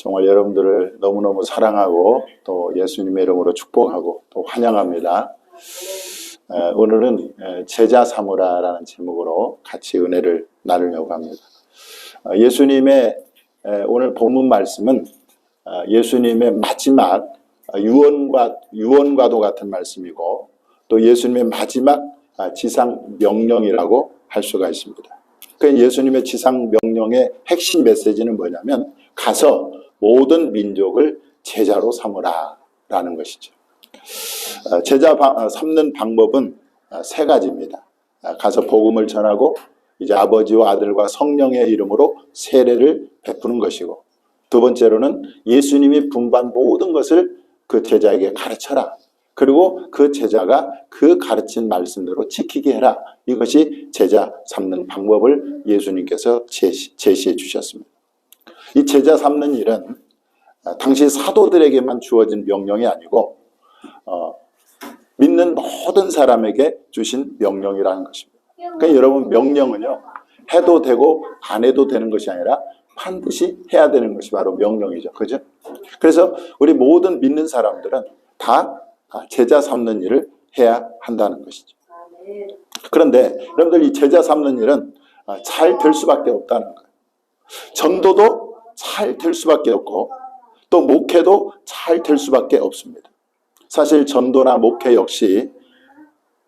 정말 여러분들을 너무너무 사랑하고 또 예수님의 이름으로 축복하고 또 환영합니다. 오늘은 제자 삼으라라는 제목으로 같이 은혜를 나누려고 합니다. 예수님의 오늘 본문 말씀은 예수님의 마지막 유언과도 같은 말씀이고 또 예수님의 마지막 지상 명령이라고 할 수가 있습니다. 그 예수님의 지상 명령의 핵심 메시지는 뭐냐면 가서 모든 민족을 제자로 삼으라 라는 것이죠. 제자 삼는 방법은 세 가지입니다. 가서 복음을 전하고 이제 아버지와 아들과 성령의 이름으로 세례를 베푸는 것이고, 두 번째로는 예수님이 분부한 모든 것을 그 제자에게 가르쳐라. 그리고 그 제자가 그 가르친 말씀대로 지키게 해라. 이것이 제자 삼는 방법을 예수님께서 제시해 주셨습니다. 이 제자 삼는 일은 당시 사도들에게만 주어진 명령이 아니고 믿는 모든 사람에게 주신 명령이라는 것입니다. 그러니까 여러분, 명령은요 해도 되고 안 해도 되는 것이 아니라 반드시 해야 되는 것이 바로 명령이죠. 그죠? 그래서 우리 모든 믿는 사람들은 다 제자 삼는 일을 해야 한다는 것이죠. 그런데 여러분들, 이 제자 삼는 일은 잘 될 수밖에 없다는 거예요. 전도도 잘 될 수밖에 없고 또 목회도 잘 될 수밖에 없습니다. 사실 전도나 목회 역시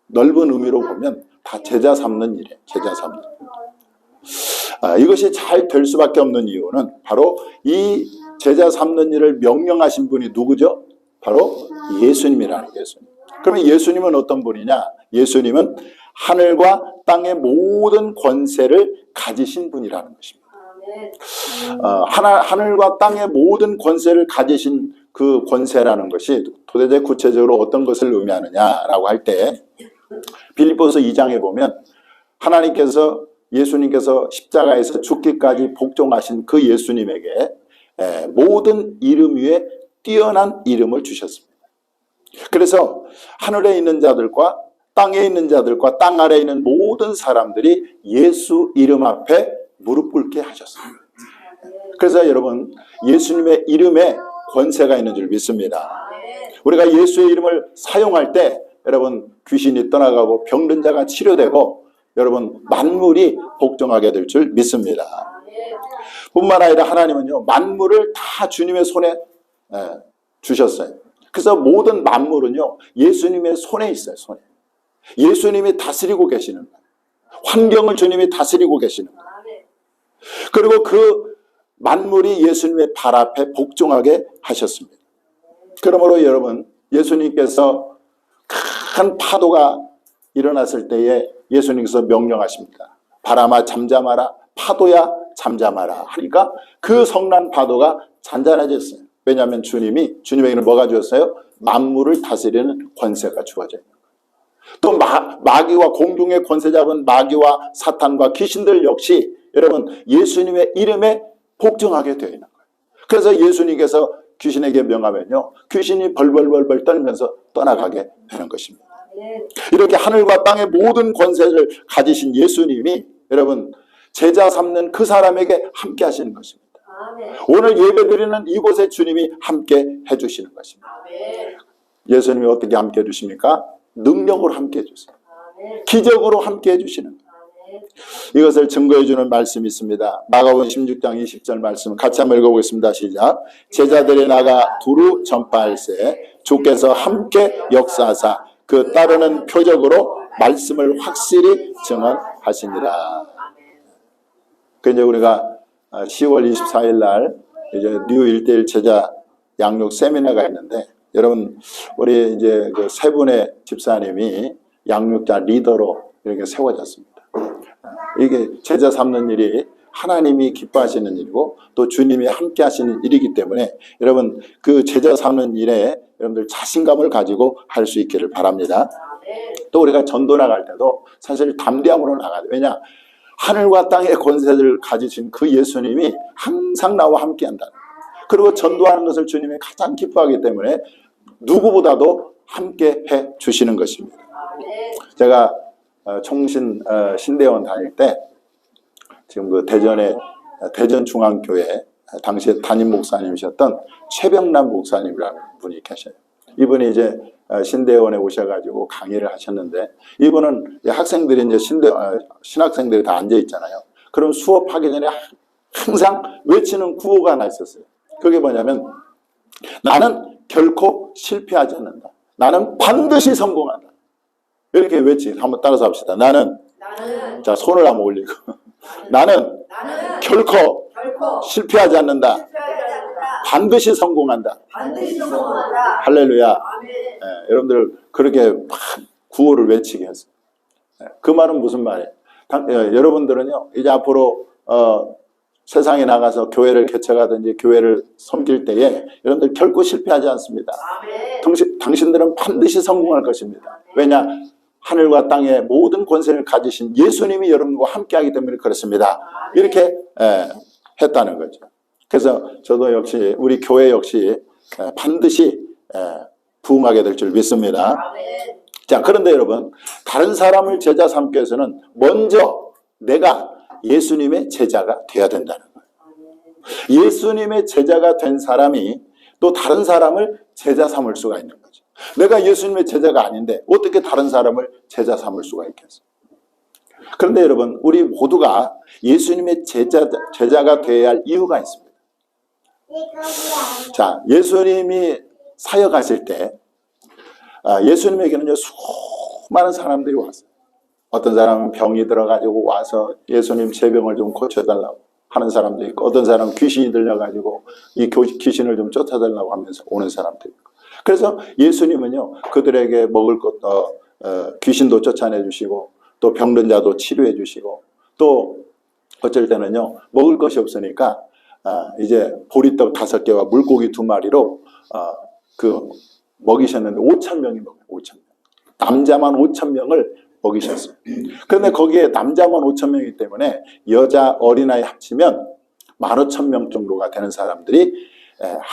넓은 의미로 보면 다 제자 삼는 일이에요. 제자 삼는 일. 이것이 잘 될 수밖에 없는 이유는 바로 이 제자 삼는 일을 명령하신 분이 누구죠? 바로 예수님이라는 예수님. 그러면 예수님은 어떤 분이냐? 예수님은 하늘과 땅의 모든 권세를 가지신 분이라는 것입니다. 하늘과 땅의 모든 권세를 가지신 그 권세라는 것이 도대체 구체적으로 어떤 것을 의미하느냐라고 할 때, 빌립보서 2장에 보면 하나님께서 예수님께서 십자가에서 죽기까지 복종하신 그 예수님에게 모든 이름 위에 뛰어난 이름을 주셨습니다. 그래서 하늘에 있는 자들과 땅에 있는 자들과 땅 아래에 있는 모든 사람들이 예수 이름 앞에 무릎 꿇게 하셨습니다. 그래서 여러분, 예수님의 이름에 권세가 있는 줄 믿습니다. 우리가 예수의 이름을 사용할 때 여러분, 귀신이 떠나가고 병든 자가 치료되고 여러분, 만물이 복종하게 될 줄 믿습니다. 뿐만 아니라 하나님은요 만물을 다 주님의 손에 주셨어요. 그래서 모든 만물은요 예수님의 손에 있어요. 손에. 예수님이 다스리고 계시는 거예요. 환경을 주님이 다스리고 계시는 거예요. 그리고 그 만물이 예수님의 발 앞에 복종하게 하셨습니다. 그러므로 여러분, 예수님께서 큰 파도가 일어났을 때에 예수님께서 명령하십니다. 바람아 잠잠하라, 파도야 잠잠하라 하니까 그 성난 파도가 잔잔해졌어요. 왜냐하면 주님에게는 뭐가 주었어요? 만물을 다스리는 권세가 주어져요. 또 마귀와 공중의 권세 잡은 마귀와 사탄과 귀신들 역시 여러분 예수님의 이름에 복종하게 되어 있는 거예요. 그래서 예수님께서 귀신에게 명하면요 귀신이 벌벌벌벌 떨면서 떠나가게 되는 것입니다. 이렇게 하늘과 땅의 모든 권세를 가지신 예수님이 여러분 제자 삼는 그 사람에게 함께 하시는 것입니다. 오늘 예배드리는 이곳에 주님이 함께 해주시는 것입니다. 예수님이 어떻게 함께 해주십니까? 능력으로 함께 해주세요. 기적으로 함께 해주시는 거예요. 이것을 증거해주는 말씀이 있습니다. 마가복음 16장 20절 말씀 같이 한번 읽어보겠습니다. 시작. 제자들이 나가 두루 전파할세 주께서 함께 역사하사 그 따르는 표적으로 말씀을 확실히 증언하시니라. 이제 우리가 10월 24일 날 이제 뉴 1:1 제자 양육 세미나가 있는데, 여러분 우리 이제 그 세 분의 집사님이 양육자 리더로 이렇게 세워졌습니다. 이게 제자 삼는 일이 하나님이 기뻐하시는 일이고 또 주님이 함께 하시는 일이기 때문에 여러분 그 제자 삼는 일에 여러분들 자신감을 가지고 할 수 있기를 바랍니다. 또 우리가 전도 나갈 때도 사실 담대함으로 나가야 돼요. 왜냐? 하늘과 땅의 권세를 가지신 그 예수님이 항상 나와 함께 한다. 그리고 전도하는 것을 주님이 가장 기뻐하기 때문에 누구보다도 함께 해 주시는 것입니다. 제가 신대원 다닐 때 지금 그 대전중앙교회 당시에 담임 목사님이셨던 최병남 목사님이라는 분이 계셔요. 이분이 이제 신대원에 오셔가지고 강의를 하셨는데, 이분은 학생들이 이제 신학생들이 다 앉아 있잖아요. 그럼 수업하기 전에 항상 외치는 구호가 하나 있었어요. 그게 뭐냐면, 나는 결코 실패하지 않는다. 나는 반드시 성공한다. 이렇게 한번 따라서 합시다. 나는 자, 손을 한번 올리고 나는 결코 실패하지 않는다. 반드시 성공한다. 할렐루야. 여러분들 그렇게 구호를 외치게 했어요. 그 말은 무슨 말이에요? 여러분들은요, 이제 앞으로 세상에 나가서 교회를 개척하든지 교회를 섬길 때에 여러분들 결코 실패하지 않습니다. 당신들은 반드시 성공할 것입니다. 왜냐? 하늘과 땅의 모든 권세를 가지신 예수님이 여러분과 함께하기 때문에 그렇습니다. 이렇게 했다는 거죠. 그래서 저도 역시 우리 교회 역시 반드시 부흥하게 될 줄 믿습니다. 자, 그런데 여러분, 다른 사람을 제자 삼기 위해서는 먼저 내가 예수님의 제자가 되어야 된다는 거예요. 예수님의 제자가 된 사람이 또 다른 사람을 제자 삼을 수가 있는 거죠. 내가 예수님의 제자가 아닌데 어떻게 다른 사람을 제자 삼을 수가 있겠어요? 그런데 여러분, 우리 모두가 예수님의 제자가 되어야 할 이유가 있습니다. 자, 예수님이 사역하실 때 예수님에게는 수많은 사람들이 왔어요. 어떤 사람은 병이 들어가지고 와서 예수님 제 병을 좀 고쳐달라고 하는 사람도 있고, 어떤 사람은 귀신이 들려가지고 이 귀신을 좀 쫓아달라고 하면서 오는 사람도 있고. 그래서 예수님은요, 그들에게 먹을 것도 귀신도 쫓아내 주시고, 또 병든 자도 치료해 주시고, 또 어쩔 때는요, 먹을 것이 없으니까 이제 보리떡 5개와 물고기 2마리로 먹이셨는데 5,000명이 먹어요. 5,000명. 남자만 5,000명을 먹이셨어요. 그런데 거기에 남자만 5,000명이기 때문에 여자 어린아이 합치면 15,000명 정도가 되는 사람들이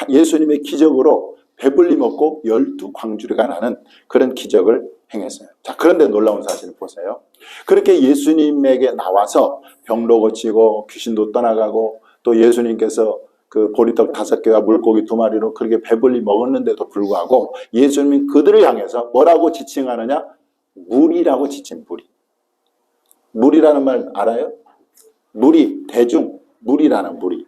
예수님의 기적으로 배불리 먹고 12광주리가 나는 그런 기적을 행했어요. 자, 그런데 놀라운 사실을 보세요. 그렇게 예수님에게 나와서 병도 고치고 귀신도 떠나가고, 또 예수님께서 그 보리떡 5개와 물고기 2마리로 그렇게 배불리 먹었는데도 불구하고 예수님이 그들을 향해서 뭐라고 지칭하느냐? 무리라고 지칭. 무리라는 말 알아요? 무리, 대중, 무리라는 무리.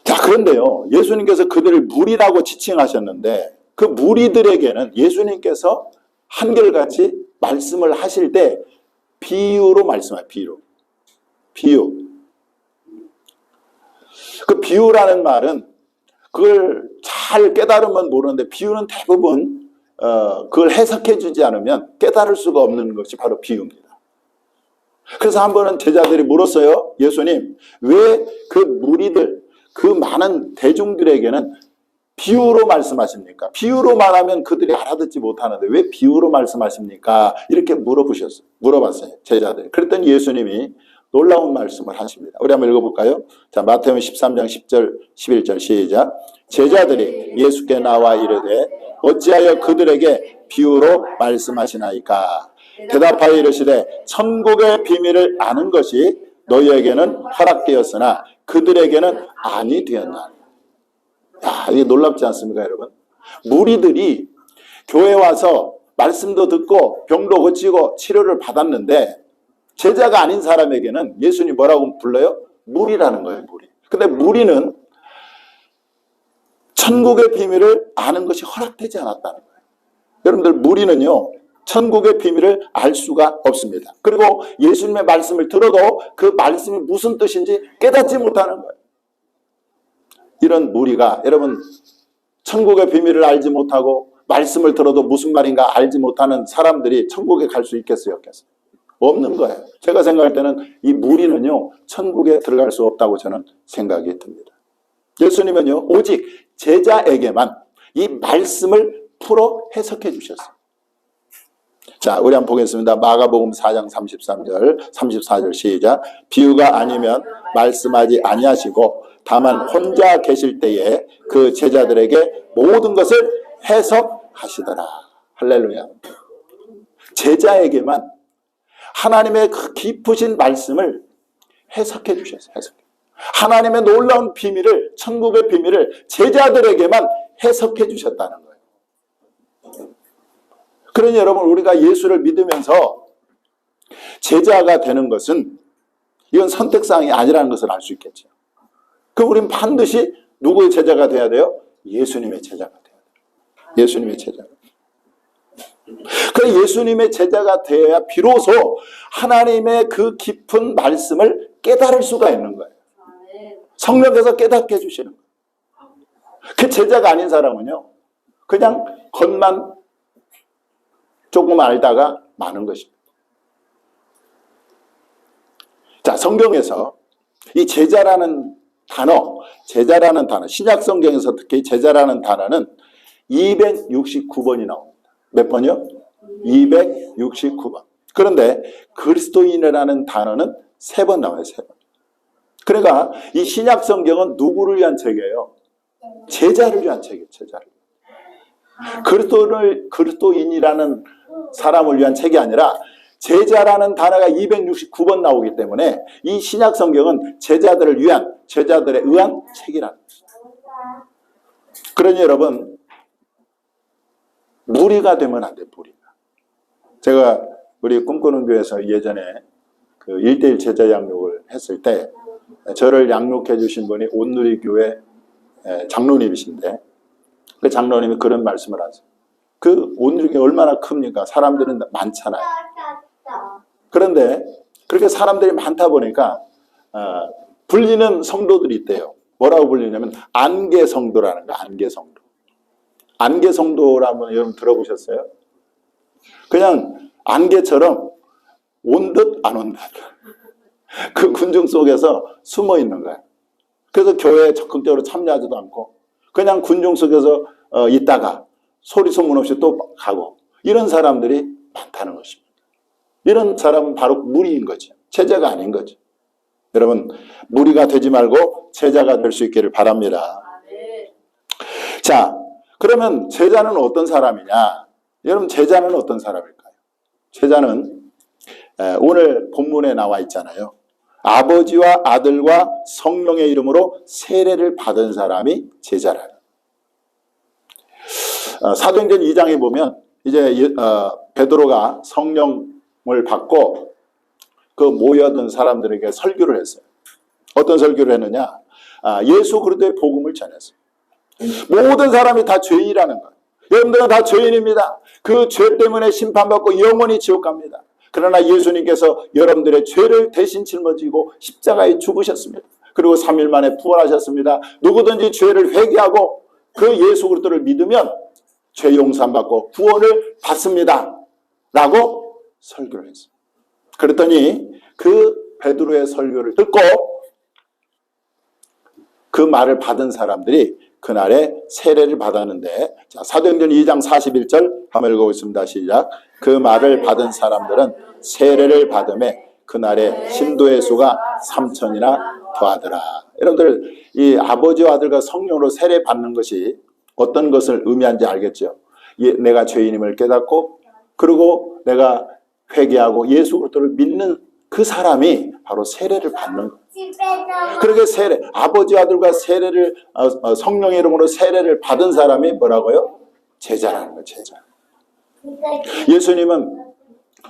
자, 그런데요, 예수님께서 그들을 무리라고 지칭하셨는데 그 무리들에게는 예수님께서 한결같이 말씀을 하실 때 비유로 말씀하세요. 비유. 그 비유라는 말은 그걸 잘 깨달으면 모르는데, 비유는 대부분 그걸 해석해 주지 않으면 깨달을 수가 없는 것이 바로 비유입니다. 그래서 한 번은 제자들이 물었어요. 예수님, 왜 그 무리들, 그 많은 대중들에게는 비유로 말씀하십니까? 비유로 말하면 그들이 알아듣지 못하는데 왜 비유로 말씀하십니까? 이렇게 물어봤어요, 제자들이. 그랬더니 예수님이 놀라운 말씀을 하십니다. 우리 한번 읽어볼까요? 자, 마태복음 13장 10절 11절 시작. 제자들이 예수께 나와 이르되 어찌하여 그들에게 비유로 말씀하시나이까? 대답하여 이르시되 천국의 비밀을 아는 것이 너희에게는 허락되었으나 그들에게는 아니 되었나. 야, 이게 놀랍지 않습니까, 여러분? 무리들이 교회 와서 말씀도 듣고 병도 고치고 치료를 받았는데 제자가 아닌 사람에게는 예수님이 뭐라고 불러요? 무리라는 거예요, 무리. 근데 무리는 천국의 비밀을 아는 것이 허락되지 않았다는 거예요. 여러분들, 무리는요, 천국의 비밀을 알 수가 없습니다. 그리고 예수님의 말씀을 들어도 그 말씀이 무슨 뜻인지 깨닫지 못하는 거예요. 이런 무리가, 여러분, 천국의 비밀을 알지 못하고 말씀을 들어도 무슨 말인가 알지 못하는 사람들이 천국에 갈 수 있겠어요, 없겠어요? 없는 거예요. 제가 생각할 때는 이 무리는요, 천국에 들어갈 수 없다고 저는 생각이 듭니다. 예수님은요, 오직 제자에게만 이 말씀을 풀어 해석해 주셨어요. 자, 우리 한번 보겠습니다. 마가복음 4장 33절, 34절 시작. 비유가 아니면 말씀하지 아니하시고 다만 혼자 계실 때에 그 제자들에게 모든 것을 해석하시더라. 할렐루야. 제자에게만 하나님의 그 깊으신 말씀을 해석해 주셨어요. 하나님의 놀라운 비밀을, 천국의 비밀을 제자들에게만 해석해 주셨다는 거예요. 그러니 여러분, 우리가 예수를 믿으면서 제자가 되는 것은 이건 선택사항이 아니라는 것을 알 수 있겠죠. 그럼 우리는 반드시 누구의 제자가 돼야 돼요? 예수님의 제자가 돼야 돼요. 예수님의 제자. 그 예수님의 제자가 되어야 비로소 하나님의 그 깊은 말씀을 깨달을 수가 있는 거예요. 성령께서 깨닫게 해주시는 거예요. 그 제자가 아닌 사람은요, 그냥 겉만 조금 알다가 마는 것입니다. 자, 성경에서 이 제자라는 단어, 신약 성경에서 특히 제자라는 단어는 269번이 나옵니다. 몇 번이요? 269번. 그런데 그리스도인이라는 단어는 3번 나와요, 3번. 그러니까 이 신약 성경은 누구를 위한 책이에요? 제자를 위한 책이에요, 제자를. 그리스도인이라는 사람을 위한 책이 아니라 제자라는 단어가 269번 나오기 때문에 이 신약 성경은 제자들을 위한, 제자들에 의한 책이라는 거예요. 그러니 여러분, 무리가 되면 안 돼요, 무리가. 제가 우리 꿈꾸는 교회에서 예전에 그 1:1 제자 양육을 했을 때 저를 양육해 주신 분이 온누리교회 장로님이신데, 그 장로님이 그런 말씀을 하세요. 그 온누리교회 얼마나 큽니까? 사람들은 많잖아요. 그런데 그렇게 사람들이 많다 보니까 불리는 성도들이 있대요. 뭐라고 불리냐면 안개성도라는 거예요. 안개성도. 안개성도라면 여러분 들어보셨어요? 그냥 안개처럼 온 듯 안 온 듯. 그 군중 속에서 숨어 있는 거예요. 그래서 교회에 적극적으로 참여하지도 않고 그냥 군중 속에서 있다가 소리 소문 없이 또 가고, 이런 사람들이 많다는 것입니다. 이런 사람은 바로 무리인 거죠. 제자가 아닌 거죠. 여러분, 무리가 되지 말고 제자가 될 수 있기를 바랍니다. 자, 그러면 제자는 어떤 사람이냐? 여러분, 제자는 어떤 사람일까요? 제자는 오늘 본문에 나와 있잖아요. 아버지와 아들과 성령의 이름으로 세례를 받은 사람이 제자라. 사도행전 2장에 보면 이제 베드로가 성령을 받고 그 모여든 사람들에게 설교를 했어요. 어떤 설교를 했느냐? 예수 그리스도의 복음을 전했어요. 모든 사람이 다 죄인이라는 거예요. 여러분들은 다 죄인입니다. 그 죄 때문에 심판받고 영원히 지옥 갑니다. 그러나 예수님께서 여러분들의 죄를 대신 짊어지고 십자가에 죽으셨습니다. 그리고 3일 만에 부활하셨습니다. 누구든지 죄를 회개하고 그 예수 그리스도를 믿으면 죄 용서받고 구원을 받습니다. 라고 설교를 했어요. 그랬더니 그 베드로의 설교를 듣고 그 말을 받은 사람들이 그날에 세례를 받았는데, 자, 사도행전 2장 41절 한번 읽어보겠습니다. 시작. 그 말을 받은 사람들은 세례를 받음에 그날에 신도의 수가 3,000이나 더하더라. 여러분들, 이 아버지와 아들과 성령으로 세례 받는 것이 어떤 것을 의미하는지 알겠죠? 내가 죄인임을 깨닫고 그리고 내가 회개하고 예수 그리스도를 믿는 그 사람이 바로 세례를 받는 거예요. 그렇게 아버지 아들과 세례를 성령의 이름으로 세례를 받은 사람이 뭐라고요? 제자라는 거예요. 제자. 예수님은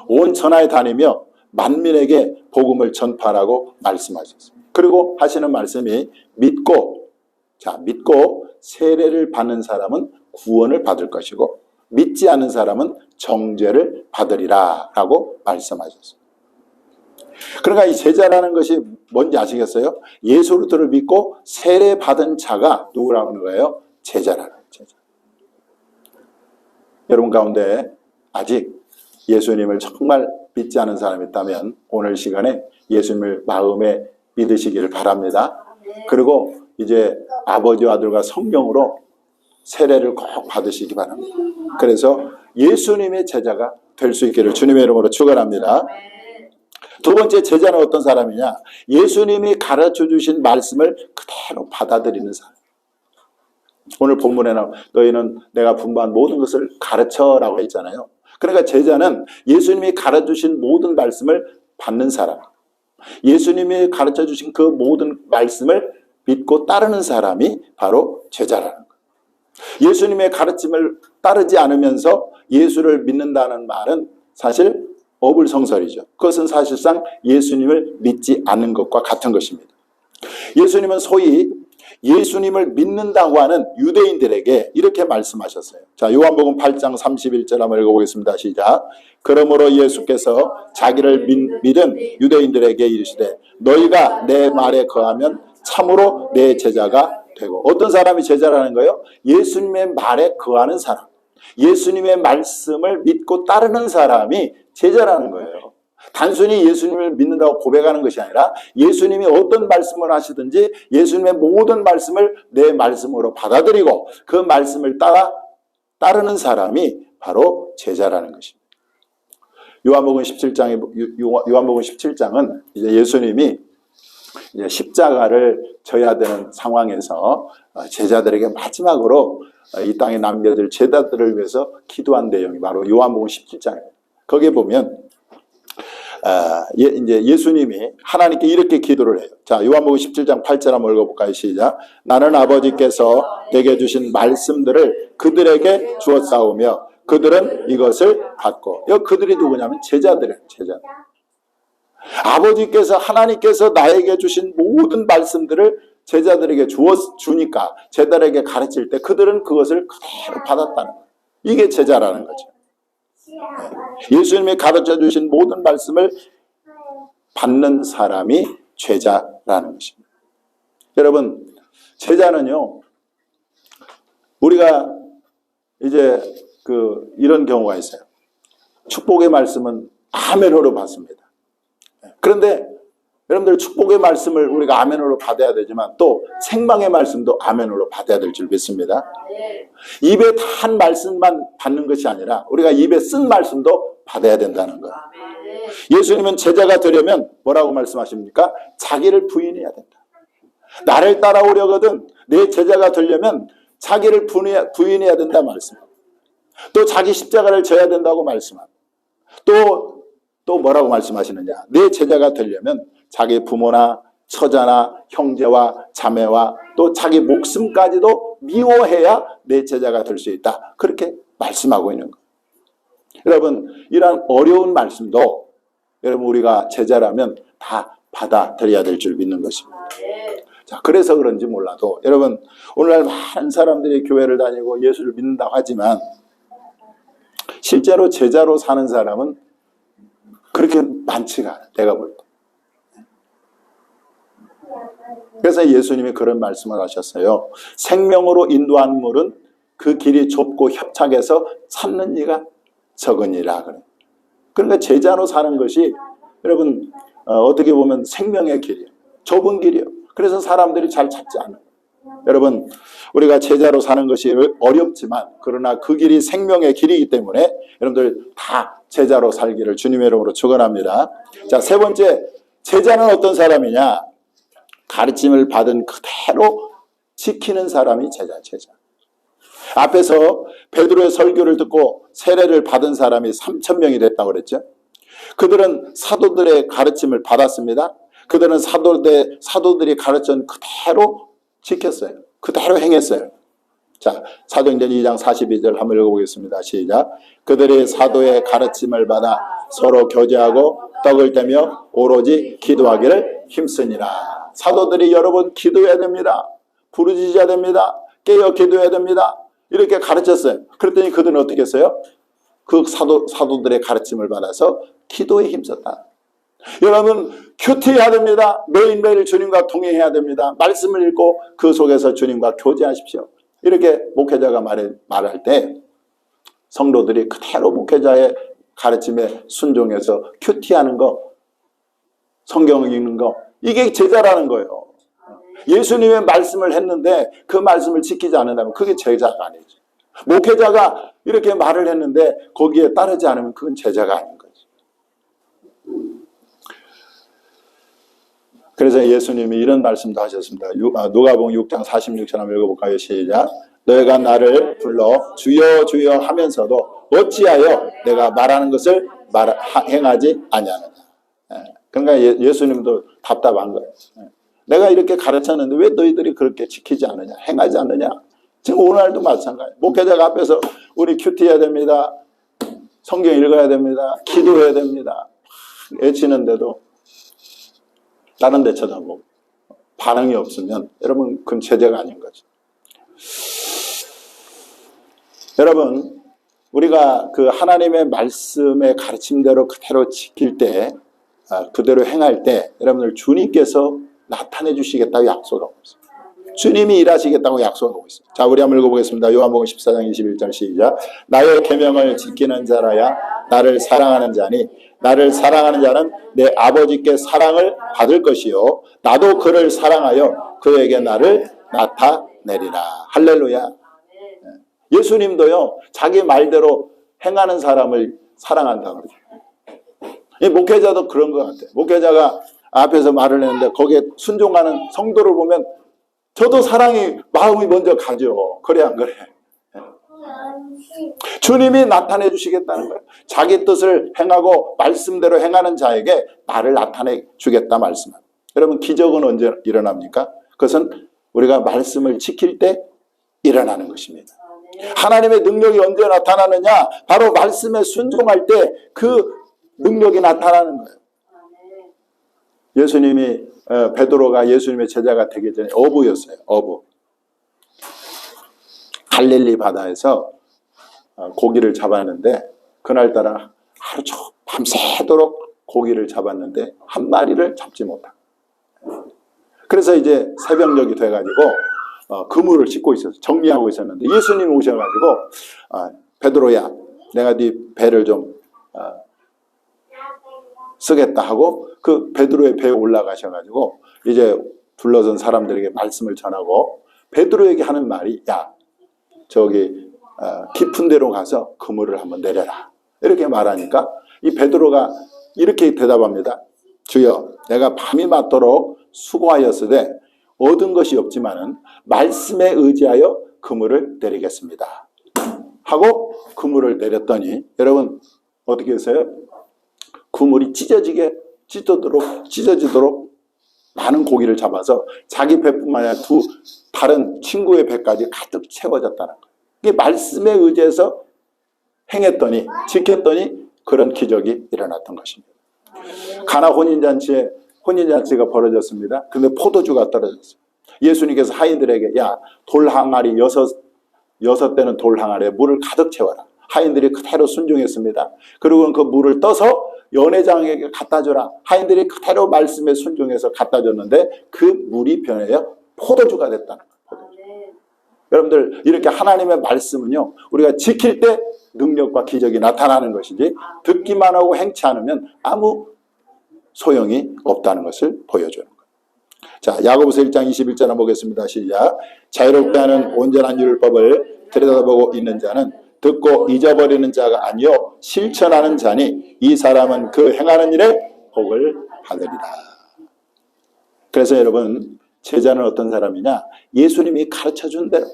온 천하에 다니며 만민에게 복음을 전파하라고 말씀하셨어요. 그리고 하시는 말씀이 믿고 세례를 받는 사람은 구원을 받을 것이고 믿지 않는 사람은 정죄를 받으리라 라고 말씀하셨어요. 그러니까 이 제자라는 것이 뭔지 아시겠어요? 예수 그리스도를 믿고 세례 받은 자가 누구라고 하는 거예요? 제자라는 거예요. 제자. 여러분 가운데 아직 예수님을 정말 믿지 않은 사람이 있다면 오늘 시간에 예수님을 마음에 믿으시기를 바랍니다. 그리고 이제 아버지와 아들과 성령으로 세례를 꼭 받으시기 바랍니다. 그래서 예수님의 제자가 될 수 있기를 주님의 이름으로 축원합니다. 두 번째 제자는 어떤 사람이냐? 예수님이 가르쳐 주신 말씀을 그대로 받아들이는 사람. 오늘 본문에는 너희는 내가 분부한 모든 것을 가르쳐라고 했잖아요. 그러니까 제자는 예수님이 가르쳐 주신 모든 말씀을 받는 사람. 예수님이 가르쳐 주신 그 모든 말씀을 믿고 따르는 사람이 바로 제자라는 거예요. 예수님의 가르침을 따르지 않으면서 예수를 믿는다는 말은 사실 어불성설이죠. 그것은 사실상 예수님을 믿지 않는 것과 같은 것입니다. 예수님은 소위 예수님을 믿는다고 하는 유대인들에게 이렇게 말씀하셨어요. 자, 요한복음 8장 31절 한번 읽어보겠습니다. 시작. 그러므로 예수께서 자기를 믿은 유대인들에게 이르시되 너희가 내 말에 거하면 참으로 내 제자가 되고. 어떤 사람이 제자라는 거예요? 예수님의 말에 거하는 사람, 예수님의 말씀을 믿고 따르는 사람이 제자라는 거예요. 단순히 예수님을 믿는다고 고백하는 것이 아니라 예수님이 어떤 말씀을 하시든지 예수님의 모든 말씀을 내 말씀으로 받아들이고 그 말씀을 따르는 사람이 바로 제자라는 것입니다. 요한복음 17장은 이제 예수님이 이제 십자가를 져야 되는 상황에서 제자들에게 마지막으로 이 땅에 남겨질 제자들을 위해서 기도한 내용이 바로 요한복음 17장입니다. 거기에 보면 이제 예수님이 하나님께 이렇게 기도를 해요. 자, 요한복음 17장 8절 한번 읽어볼까요? 시작. 나는 아버지께서 내게 주신 말씀들을 그들에게 주었사오며 그들은 이것을 받고. 여기 그들이 누구냐면 제자들이에요. 제자들. 아버지께서 하나님께서 나에게 주신 모든 말씀들을 제자들에게 주니까 제자들에게 가르칠 때 그들은 그것을 그대로 받았다는 거예요. 이게 제자라는 거죠. 예수님이 가르쳐 주신 모든 말씀을 받는 사람이 제자라는 것입니다. 여러분, 제자는요, 우리가 이제 이런 경우가 있어요. 축복의 말씀은 아멘으로 받습니다. 그런데 여러분들 축복의 말씀을 우리가 아멘으로 받아야 되지만 또 생명의 말씀도 아멘으로 받아야 될 줄 믿습니다. 입에 단 말씀만 받는 것이 아니라 우리가 입에 쓴 말씀도 받아야 된다는 거예요. 예수님은 제자가 되려면 뭐라고 말씀하십니까? 자기를 부인해야 된다. 나를 따라오려거든 내 제자가 되려면 자기를 부인해야 된다 말씀. 또 자기 십자가를 져야 된다고 말씀합니다. 또 뭐라고 말씀하시느냐? 내 제자가 되려면 자기 부모나 처자나 형제와 자매와 또 자기 목숨까지도 미워해야 내 제자가 될 수 있다. 그렇게 말씀하고 있는 거예요. 여러분, 이러한 어려운 말씀도 여러분 우리가 제자라면 다 받아들여야 될 줄 믿는 것입니다. 자, 그래서 그런지 몰라도 여러분 오늘날 많은 사람들이 교회를 다니고 예수를 믿는다고 하지만 실제로 제자로 사는 사람은 그렇게 많지가 않아요. 내가 볼 때. 그래서 예수님이 그런 말씀을 하셨어요. 생명으로 인도한 물은 그 길이 좁고 협착해서 찾는 이가 적으니라. 그러니까 제자로 사는 것이 여러분 어떻게 보면 생명의 길이에요. 좁은 길이에요. 그래서 사람들이 잘 찾지 않아요. 여러분, 우리가 제자로 사는 것이 어렵지만 그러나 그 길이 생명의 길이기 때문에 여러분들 다 제자로 살기를 주님의 이름으로 축원합니다. 자, 세 번째, 제자는 어떤 사람이냐? 가르침을 받은 그대로 지키는 사람이 제자. 앞에서 베드로의 설교를 듣고 세례를 받은 사람이 3,000명이 됐다고 그랬죠. 그들은 사도들의 가르침을 받았습니다. 그들은 사도들이 가르친 그대로 지켰어요. 그대로 행했어요. 자, 사도행전 2장 42절 한번 읽어보겠습니다. 시작. 그들이 사도의 가르침을 받아 서로 교제하고 떡을 떼며 오로지 기도하기를 힘쓰니라. 사도들이 여러분 기도해야 됩니다. 부르짖어야 됩니다. 깨어 기도해야 됩니다. 이렇게 가르쳤어요. 그랬더니 그들은 어떻게 했어요? 그 사도들의 가르침을 받아서 기도에 힘썼다. 여러분 큐티해야 됩니다. 매일매일 주님과 동행해야 됩니다. 말씀을 읽고 그 속에서 주님과 교제하십시오. 이렇게 목회자가 말할 때 성도들이 그대로 목회자의 가르침에 순종해서 큐티하는 거, 성경 읽는 거, 이게 제자라는 거예요. 예수님의 말씀을 했는데 그 말씀을 지키지 않는다면 그게 제자가 아니죠. 목회자가 이렇게 말을 했는데 거기에 따르지 않으면 그건 제자가 아닌 거죠. 그래서 예수님이 이런 말씀도 하셨습니다. 누가복음 6장 46절 한번 읽어볼까요? 시작. 너희가 나를 불러 주여 주여 하면서도 어찌하여 내가 말하는 것을 행하지 아니하느냐. 그러니까 예수님도 답답한 거예요. 내가 이렇게 가르쳤는데 왜 너희들이 그렇게 지키지 않느냐, 행하지 않느냐. 지금 오늘도 마찬가지예요. 목회자가 앞에서 우리 큐티 해야 됩니다, 성경 읽어야 됩니다, 기도해야 됩니다 외치는데도 다른 데 쳐다보고 반응이 없으면 여러분 그건 제자가 아닌 거죠. 여러분, 우리가 그 하나님의 말씀의 가르침대로 그대로 지킬 때, 그대로 행할 때 여러분들 주님께서 나타내 주시겠다고 약속하고 있습니다. 주님이 일하시겠다고 약속하고 있습니다. 자, 우리 한번 읽어보겠습니다. 요한복음 14장 21절 시작. 나의 계명을 지키는 자라야 나를 사랑하는 자니 나를 사랑하는 자는 내 아버지께 사랑을 받을 것이요 나도 그를 사랑하여 그에게 나를 나타내리라. 할렐루야. 예수님도요 자기 말대로 행하는 사람을 사랑한다고 그러죠. 이 목회자도 그런 것 같아요. 목회자가 앞에서 말을 했는데 거기에 순종하는 성도를 보면 저도 사랑이 마음이 먼저 가죠. 그래 안 그래? 주님이 나타내 주시겠다는 거예요. 자기 뜻을 행하고 말씀대로 행하는 자에게 나를 나타내 주겠다 말씀합니다. 여러분, 기적은 언제 일어납니까? 그것은 우리가 말씀을 지킬 때 일어나는 것입니다. 하나님의 능력이 언제 나타나느냐? 바로 말씀에 순종할 때 그 능력이 나타나는 거예요. 예수님이 베드로가 예수님의 제자가 되기 전에 어부였어요. 어부. 갈릴리 바다에서 고기를 잡았는데 그날따라 하루 종일 밤새도록 고기를 잡았는데 한 마리를 잡지 못하고, 그래서 이제 새벽녘이 돼가지고 그물을 싣고 있었어요. 정리하고 있었는데 예수님이 오셔가지고 베드로야, 내가 네 배를 좀 쓰겠다 하고 그 베드로의 배에 올라가셔가지고 이제 둘러선 사람들에게 말씀을 전하고 베드로에게 하는 말이, 야, 저기 깊은 데로 가서 그물을 한번 내려라, 이렇게 말하니까 이 베드로가 이렇게 대답합니다. 주여, 내가 밤이 맞도록 수고하였으되 얻은 것이 없지만은 말씀에 의지하여 그물을 내리겠습니다 하고 그물을 내렸더니 여러분 어떻게 했어요? 그물이 찢어지도록 많은 고기를 잡아서 자기 배뿐만 아니라 두 다른 친구의 배까지 가득 채워졌다는 거예요. 이게 말씀에 의지해서 행했더니, 지켰더니 그런 기적이 일어났던 것입니다. 가나 혼인잔치가 벌어졌습니다. 근데 포도주가 떨어졌어요. 예수님께서 하인들에게, 야, 돌 항아리 여섯 대는 돌 항아리에 물을 가득 채워라. 하인들이 그대로 순종했습니다. 그리고 그 물을 떠서 연회장에게 갖다 줘라. 하인들이 그대로 말씀에 순종해서 갖다 줬는데 그 물이 변해요 포도주가 됐다는 거예요. 여러분들, 이렇게 하나님의 말씀은요 우리가 지킬 때 능력과 기적이 나타나는 것이지 듣기만 하고 행치 않으면 아무 소용이 없다는 것을 보여주는 거예요. 자, 야고보서 1장 21절 한번 보겠습니다. 시작. 자유롭게 하는 온전한 율법을 들여다보고 있는 자는 듣고 잊어버리는 자가 아니요 실천하는 자니 이 사람은 그 행하는 일에 복을 받으리라. 그래서 여러분, 제자는 어떤 사람이냐? 예수님이 가르쳐준 대로,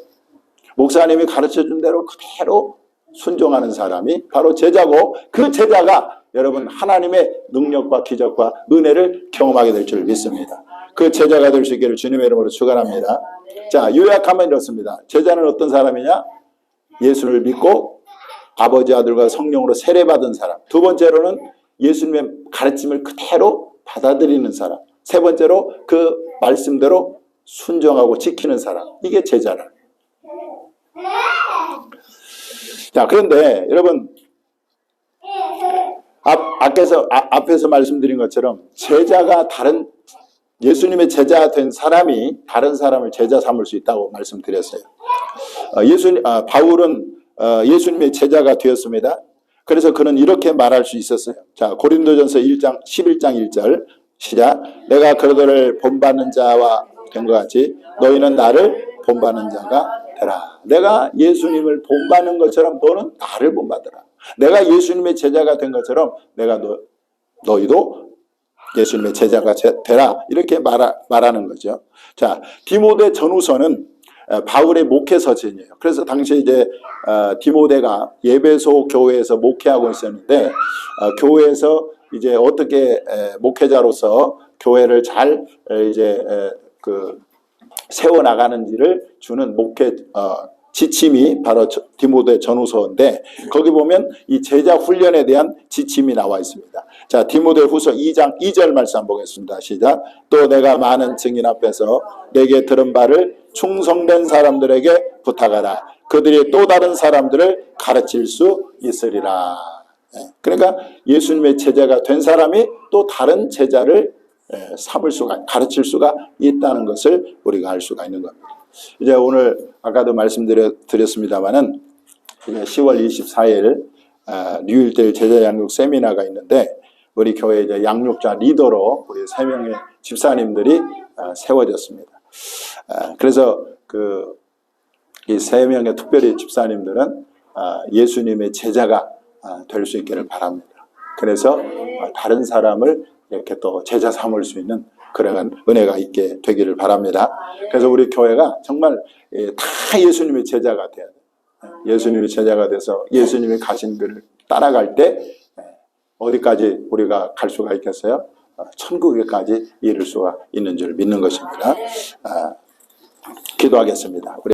목사님이 가르쳐준 대로 그대로 순종하는 사람이 바로 제자고, 그 제자가 여러분 하나님의 능력과 기적과 은혜를 경험하게 될 줄 믿습니다. 그 제자가 될 수 있기를 주님의 이름으로 축원합니다. 자, 요약하면 이렇습니다. 제자는 어떤 사람이냐? 예수를 믿고 아버지, 아들과 성령으로 세례받은 사람. 두 번째로는 예수님의 가르침을 그대로 받아들이는 사람. 세 번째로 그 말씀대로 순종하고 지키는 사람. 이게 제자라. 자, 그런데 여러분, 앞에서 말씀드린 것처럼 제자가 예수님의 제자 된 사람이 다른 사람을 제자 삼을 수 있다고 말씀드렸어요. 바울은 예수님의 제자가 되었습니다. 그래서 그는 이렇게 말할 수 있었어요. 자, 고린도전서 11장 1절 시작. 내가 그들을 본받는 자와 된 것 같이 너희는 나를 본받는 자가 되라. 내가 예수님을 본받는 것처럼 너는 나를 본받으라. 내가 예수님의 제자가 된 것처럼 너희도 예수님의 제자가 되라. 이렇게 말하는 거죠. 자, 디모데 전후서는 바울의 목회서전이에요. 그래서 당시에 이제 디모데가 예배소 교회에서 목회하고 있었는데 교회에서 이제 어떻게 목회자로서 교회를 잘 이제 세워 나가는지를 주는 목회 지침이 바로 디모데 전후서인데, 거기 보면 이 제자 훈련에 대한 지침이 나와 있습니다. 자, 디모데 후서 2장 2절 말씀 보겠습니다. 시작. 또 내가 많은 증인 앞에서 내게 들은 바를 충성된 사람들에게 부탁하라. 그들이 또 다른 사람들을 가르칠 수 있으리라. 그러니까 예수님의 제자가 된 사람이 또 다른 제자를 가르칠 수가 있다는 것을 우리가 알 수가 있는 겁니다. 이제 오늘 아까도 말씀드렸습니다마는 10월 24일 뉴일대일 제자 양육 세미나가 있는데, 우리 교회 이제 양육자 리더로 우리 3명의 집사님들이 세워졌습니다. 그래서 이 3명의 특별히 집사님들은 예수님의 제자가 될 수 있기를 바랍니다. 그래서 다른 사람을 이렇게 또 제자 삼을 수 있는 그런 은혜가 있게 되기를 바랍니다. 그래서 우리 교회가 정말 다 예수님의 제자가 돼야 돼요. 예수님의 제자가 돼서 예수님이 가신 길을 따라갈 때 어디까지 우리가 갈 수가 있겠어요? 천국에까지 이를 수가 있는 줄 믿는 것입니다. 기도하겠습니다.